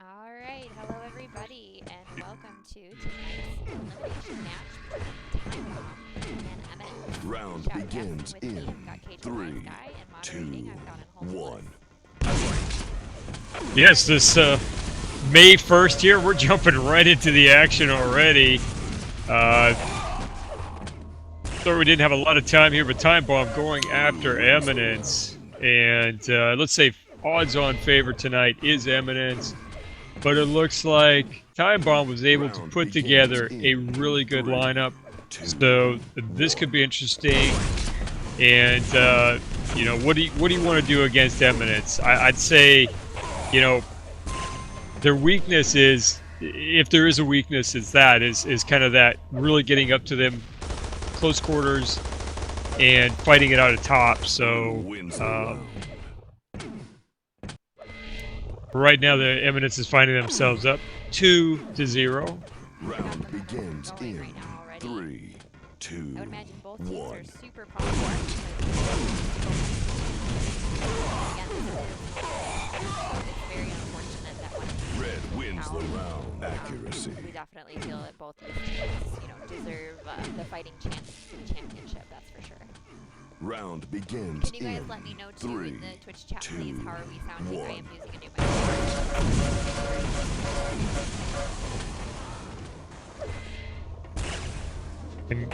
Alright, hello everybody, and welcome to tonight's elimination match between Timebomb and Eminence. Round Shout begins with me. in I've got KJ 3, Guy, and 2, moderating I've got in 1. Yes, this May 1st here, we're jumping right into the action already. Thought we didn't have a lot of time here, but Timebomb going after Eminence. And let's say odds-on favorite tonight is Eminence. But it looks like Timebomb was able to put together a really good lineup. So this could be interesting. And you know, what do you want to do against Eminence? I'd say, you know, their weakness is, if there is a weakness, it's that is kind of that really getting up to them close quarters and fighting it out of top. So right now the Eminence is finding themselves up 2-0. Round begins in right now already. 3, 2, I would imagine both teams 1. are super pumped for it. It's very unfortunate that one Red wins the round. Accuracy. we definitely feel that both these teams, deserve the fighting chance for the championship, that's for sure. Round begins Can you guys in let me know too 3, in the Twitch chat, 2, please? How are we sounding? I 1. am using a new microphone. And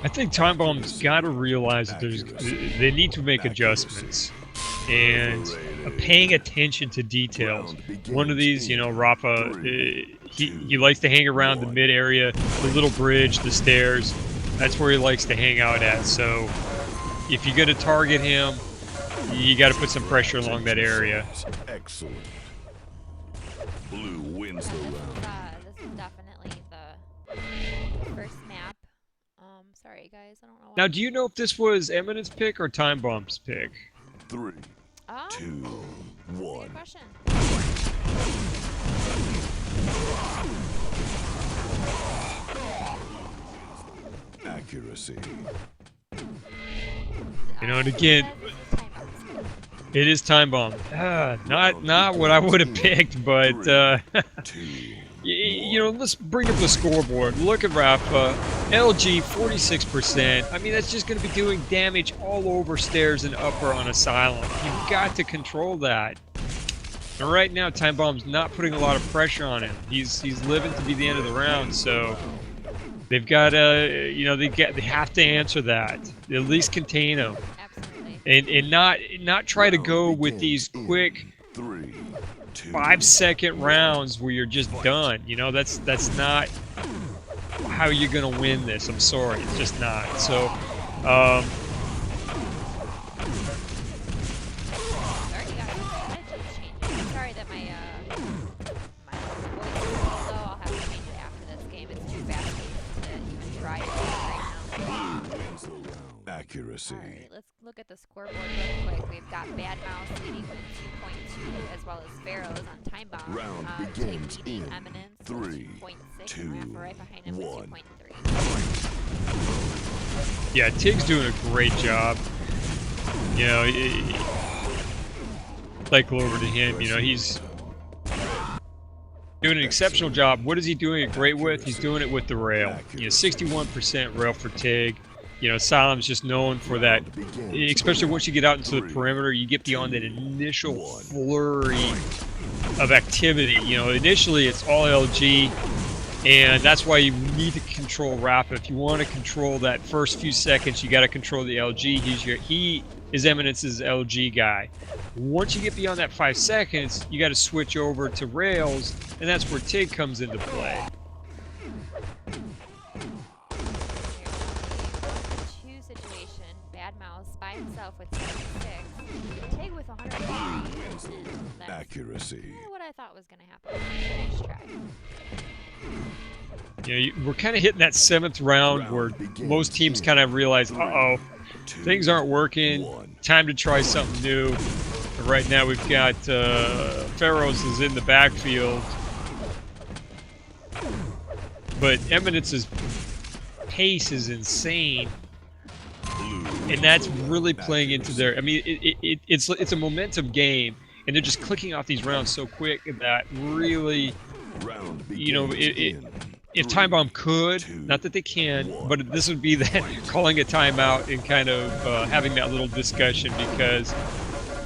I think Timebomb's got to realize that they need to make adjustments and paying attention to details. One of these, you know, Rafa, he likes to hang around the mid area, the little bridge, the stairs. That's where he likes to hang out at. So if you're going to target him, you got to put some pressure along that area. Excellent. Blue wins the round. This is definitely the first map. Sorry guys, I don't know why. Now, do you know if this was Eminence's pick or Timebomb's pick? 3, 2, Good 1. question. Accuracy. You know, and again, it is Timebomb. Not what I would have picked, but you know, let's bring up the scoreboard. Look at Rafa, LG 46%. I mean, that's just going to be doing damage all over stairs and upper on Asylum. You've got to control that. And right now, Timebomb's not putting a lot of pressure on him. He's living to be the end of the round, so they've got to, you know, they have to answer that. At least contain him. Absolutely. And not try to go with these quick 3, 2, 5-second rounds where you're just done. You know, that's not how you're gonna win this. I'm sorry, it's just not. So, Sorry that my voice is low. I'll have to change it after this game. It's too fast-paced to even try to do it right now. accuracy. Alright, let's look at the scoreboard real quick. We've got Bad Mouse leading with 2.2, as well as Pharaohs on Timebomb. Round Tig begins leading in Eminence 3, with 2.6, 2, and Rafa right behind him with 1. 2.3. yeah, Tig's doing a great job. You know, cycle over to him. You know, he's doing an exceptional job. What is he doing it great with? He's doing it with the rail. You know, 61% rail for Tig. You know, Asylum's just known for that, especially once you get out into the perimeter, you get beyond that initial flurry of activity. You know, initially it's all LG, and that's why you need to control Rafa. If you want to control that first few seconds, you got to control the LG. He is Eminence's LG guy. Once you get beyond that 5 seconds, you got to switch over to rails, and that's where Tig comes into play. Bad Mouse by himself with 76. Tig with 103. That's Accuracy. what I thought was going to happen. Nice try. You know, we're kind of hitting that 7th round where most teams kind of realize, uh-oh, things aren't working, time to try something new. And right now we've got Pharaohs is in the backfield. But Eminence's pace is insane. And that's really playing into their. I mean, it's a momentum game, and they're just clicking off these rounds so quick that really, you know, if Timebomb could, not that they can, but this would be that calling a timeout and kind of having that little discussion, because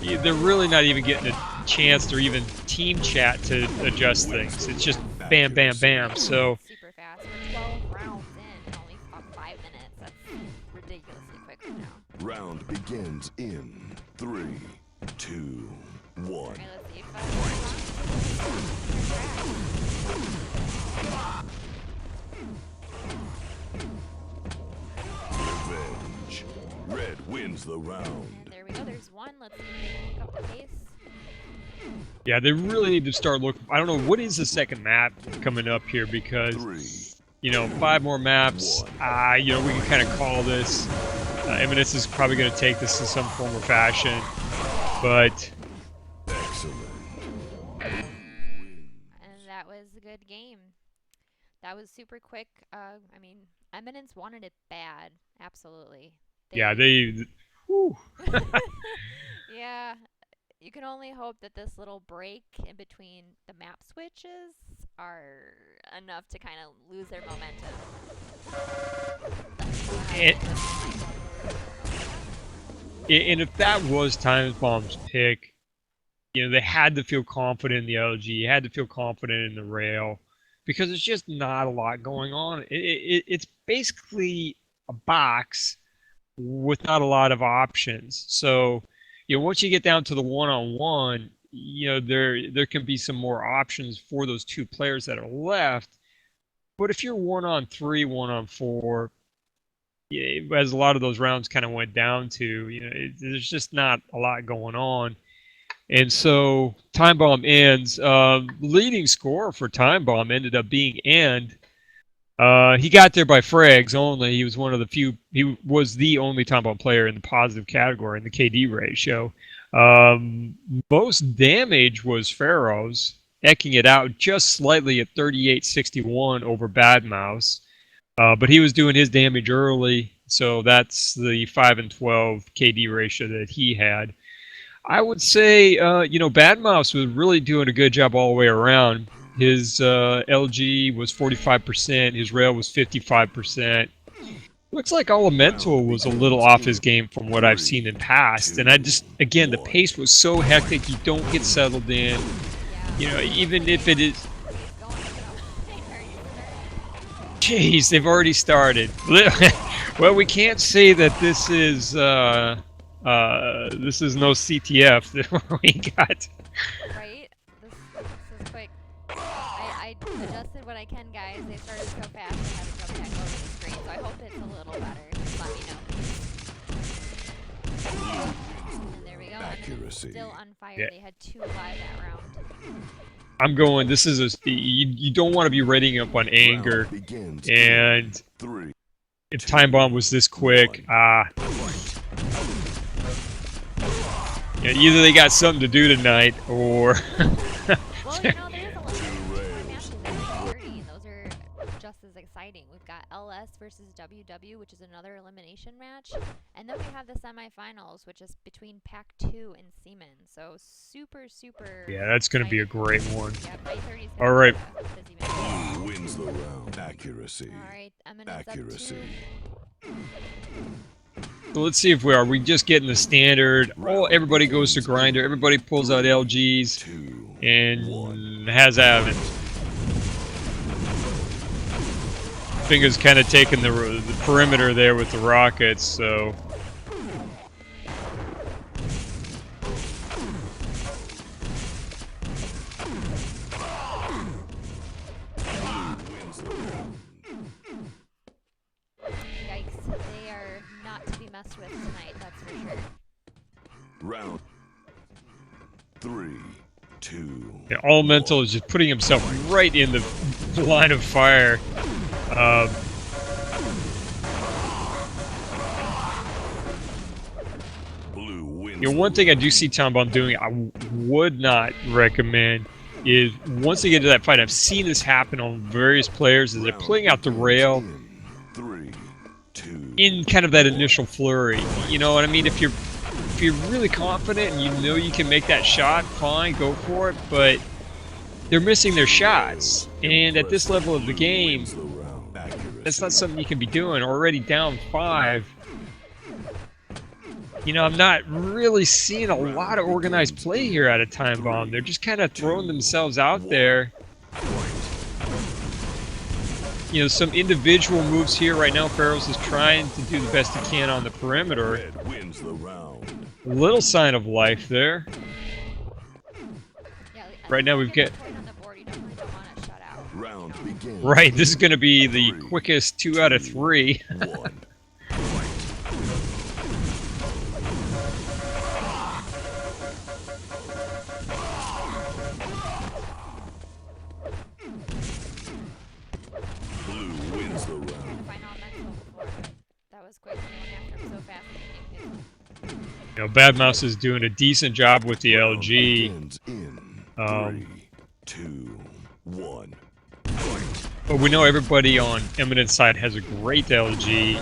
they're really not even getting a chance or even team chat to adjust things. It's just bam, bam, bam. So super fast. We're 12 rounds in only 5 minutes. That's ridiculously quick right now. Round begins in 3, 2, 1. All right, let's see. 5 Revenge. Red wins the round. And there we go. There's one. Let's see if they can pick up the pace. yeah, they really need to start looking. I don't know, what is the second map coming up here, because 3, you know, 5 more maps. You know, we can kind of call this. Eminence is probably going to take this in some form or fashion, but excellent. And that was a good game. That was super quick. I mean, Eminence wanted it bad. Absolutely. yeah, they. Whew. Yeah. You can only hope that this little break in between the map switches are enough to kind of lose their momentum. And if that was Timebomb's pick, you know, they had to feel confident in the LG, had to feel confident in the rail, because there's just not a lot going on. It's basically a box without a lot of options. So, you know, once you get down to the one-on-one, you know, there can be some more options for those 2 players that are left. But if you're 1-on-3, 1-on-4, yeah, as a lot of those rounds kind of went down to, you know, there's just not a lot going on. And so Timebomb ends. Leading scorer for Timebomb ended up being End. He got there by frags only. He was one of the few. He was the only Timebomb player in the positive category in the KD ratio. Most damage was Pharaoh's, eking it out just slightly at 38-61 over Bad Mouse. But he was doing his damage early, so that's the 5-12 KD ratio that he had. I would say, you know, Bad Mouse was really doing a good job all the way around. His LG was 45%, his rail was 55%. Looks like Elemental was a little off his game from what I've seen in past. And I just, again, the pace was so hectic, you don't get settled in. You know, even if it is... Jeez, they've already started. Well, we can't say that this is no CTF. We got. Right? This is quick. I adjusted what I can, guys. They started so fast I had to jump back over the screen, so I hope it's a little better. Just let me know. And there we go. Accuracy. Still on fire. Yeah. They had 2 live that round. I'm going. This is a. You don't want to be rating up on anger, and 3, if Timebomb was this quick, yeah, either they got something to do tonight, or. Well, you know, there's a lot of matches that are 30, and those are just as exciting. We've got LS versus WW, which is another elimination match, and then we have the semifinals, which is between Pack 2 and Seaman. So super, super. Yeah, that's going to be a great one. Yeah, my 30's All right. Blue wins the round. Accuracy. All right, Eminence Accuracy. up 2. So let's see if we are. We just getting the standard. Oh, everybody goes to grinder. Everybody pulls out LGs 2, and has at it. Finger's kind of taking the perimeter there with the rockets, so. Yikes, they are not to be messed with tonight, that's for sure. Round 3, 2. Yeah, Elemental is just putting himself right in the line of fire. Blue wins. You know, one thing I do see Timebomb doing, I would not recommend, is once they get to that fight, I've seen this happen on various players, is they're pulling out the rail 3, 2. in kind of that initial flurry. You know what I mean? If you're if you're really confident and you know you can make that shot, fine, go for it. But they're missing their shots, and at this level of the game, that's not something you can be doing. Already down 5. You know, I'm not really seeing a lot of organized play here out of Timebomb. They're just kind of throwing themselves out there. You know, some individual moves here right now. Pharaohs is trying to do the best he can on the perimeter. Little sign of life there. Right now we've got... Right, this is going to be the quickest 2 out of 3. You know, Bad Mouse is doing a decent job with the LG. 3, 2, 1. But we know everybody on Eminence side has a great LG,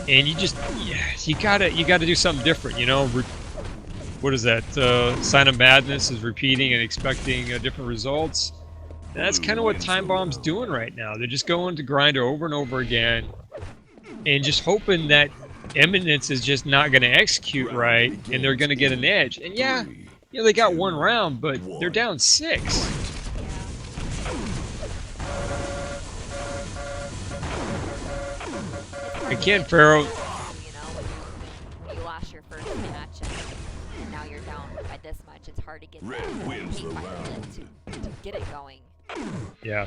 and you gotta do something different. You know, what is that? Sign of Madness is repeating and expecting different results. And that's kind of what Timebomb's doing right now. They're just going to grind over and over again, and just hoping that Eminence is just not going to execute right, and they're going to get an edge. And yeah, you know, they got 1 round, but they're down 6. Again, Pharaoh. You know, when you lost your first match and now you're down by this much, it's hard to get to get it going. Yeah.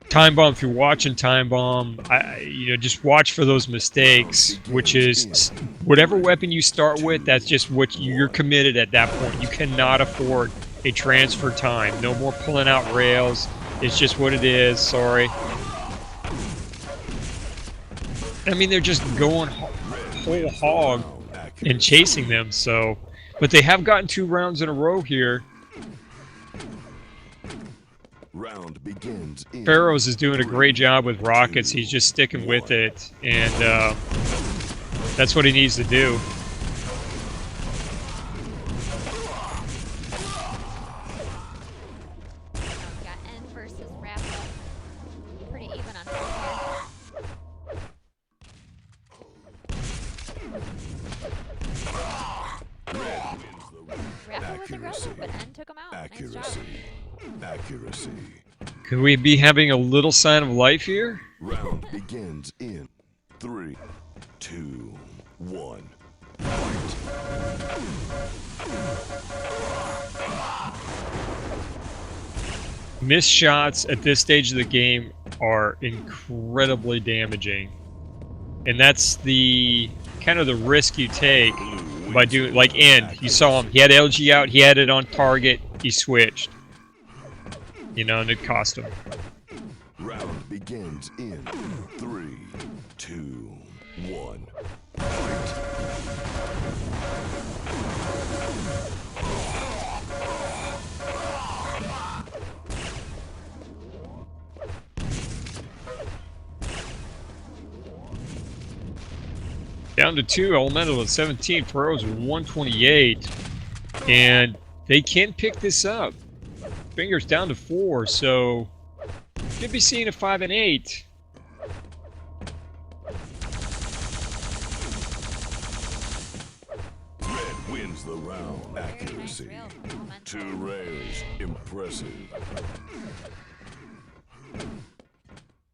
Timebomb, if you're watching Timebomb, you know, just watch for those mistakes, which is whatever weapon you start with, that's just what you're committed at that point. You cannot afford a transfer time. No more pulling out rails. It's just what it is. Sorry. I mean, they're just going whole hog and chasing them, so... But they have gotten 2 rounds in a row here. Round begins. Pharaohs is doing a great job with rockets. He's just sticking with it, and that's what he needs to do. Got N versus Rafa. Pretty even on both Rafa was aggressive, but N took him out. Nice job. Accuracy. Could we be having a little sign of life here? Round begins in 3, 2, 1. Missed shots at this stage of the game are incredibly damaging. And that's the kind of the risk you take by doing, like End. You saw him, he had LG out, he had it on target, he switched. You know, and it cost him. Round begins in 3, 2, 1. Down to 2, Elemental at 17, Pros 128, and they can pick this up. Fingers down to 4, so could be seeing a 5 and 8. Red wins the round. Accuracy. 2 rails. Impressive.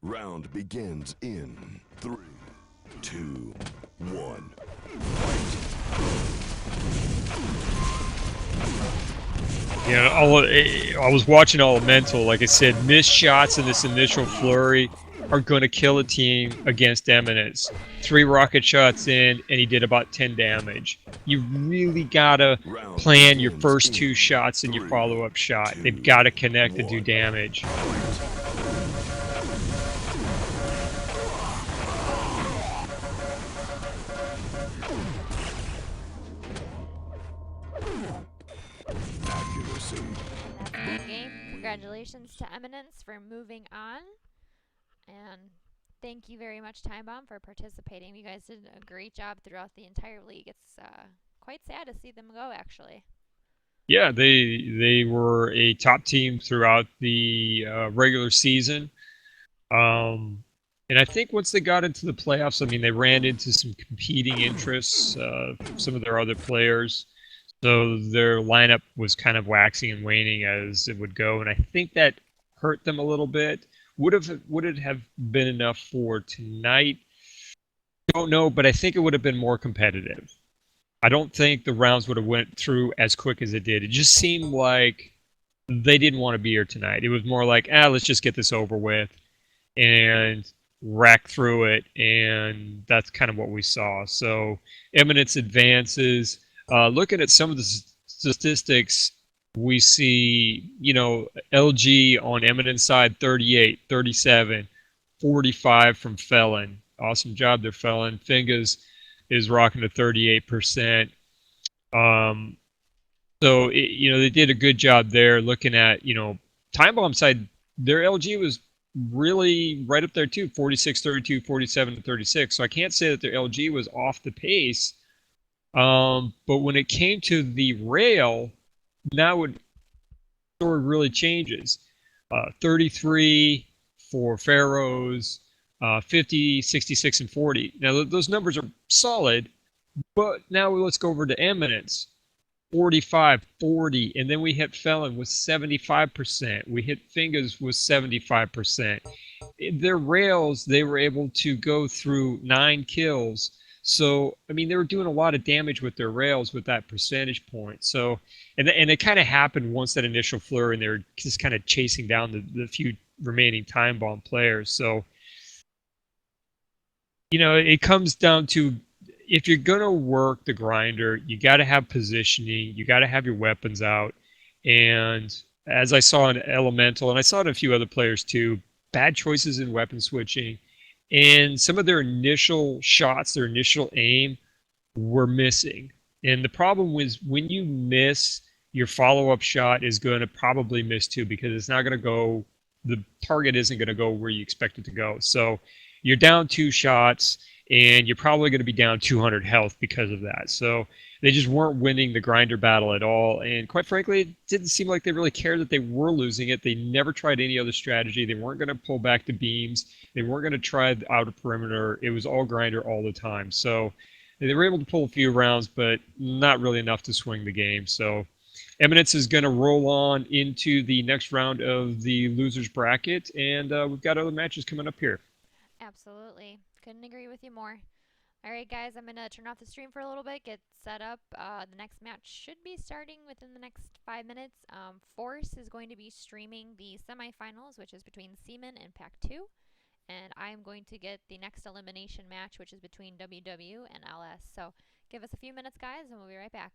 Round begins in 3, 2, 1. Yeah, I was watching Elemental. Like I said, missed shots in this initial flurry are going to kill a team against Eminence. 3 rocket shots in, and he did about 10 damage. You really gotta plan your first 2 shots and your follow-up shot. They've got to connect and do damage. Congratulations to Eminence for moving on, and thank you very much, Timebomb, for participating. You guys did a great job throughout the entire league. It's quite sad to see them go, actually. Yeah, they were a top team throughout the regular season. Um, and I think once they got into the playoffs, I mean, they ran into some competing interests, some of their other players. So their lineup was kind of waxing and waning as it would go, and I think that hurt them a little bit. Would it have been enough for tonight? Don't know, but I think it would have been more competitive. I don't think the rounds would have went through as quick as it did. It just seemed like they didn't want to be here tonight. It was more like, let's just get this over with and rack through it, and that's kind of what we saw. So Eminence advances. Looking at some of the statistics, we see, LG on Eminence side 38, 37, 45 from Felon. Awesome job there, Felon. Fingas is rocking to 38%. Um, so, they did a good job there looking at, Timebomb side, their LG was really right up there too, 46, 32, 47, 36. So I can't say that their LG was off the pace. But when it came to the rail, now the story really changes. 33 for Pharaohs, 50, 66, and 40. Now, those numbers are solid, but now let's go over to Eminence. 45, 40, and then we hit Felon with 75%. We hit Fingers with 75%. Their rails, they were able to go through 9 kills. So, I mean, they were doing a lot of damage with their rails with that percentage point. So, and it kind of happened once that initial flurry, and they were just kind of chasing down the few remaining time bomb players. So, it comes down to, if you're going to work the grinder, you got to have positioning, you got to have your weapons out. And as I saw in Elemental, and I saw it in a few other players too, bad choices in weapon switching. And some of their initial shots, their initial aim were missing. And the problem was, when you miss, your follow-up shot is going to probably miss too, because it's not going to go, the target isn't going to go where you expect it to go. So you're down 2 shots, and you're probably going to be down 200 health because of that. So they just weren't winning the grinder battle at all. And quite frankly, it didn't seem like they really cared that they were losing it. They never tried any other strategy. They weren't going to pull back the beams. They weren't going to try the outer perimeter. It was all grinder all the time. So they were able to pull a few rounds, but not really enough to swing the game. So Eminence is going to roll on into the next round of the losers bracket, and we've got other matches coming up here. Absolutely. Couldn't agree with you more. All right, guys, I'm going to turn off the stream for a little bit, get set up. The next match should be starting within the next 5 minutes. Force is going to be streaming the semifinals, which is between Seaman and Pack 2. And I'm going to get the next elimination match, which is between WW and LS. So give us a few minutes, guys, and we'll be right back.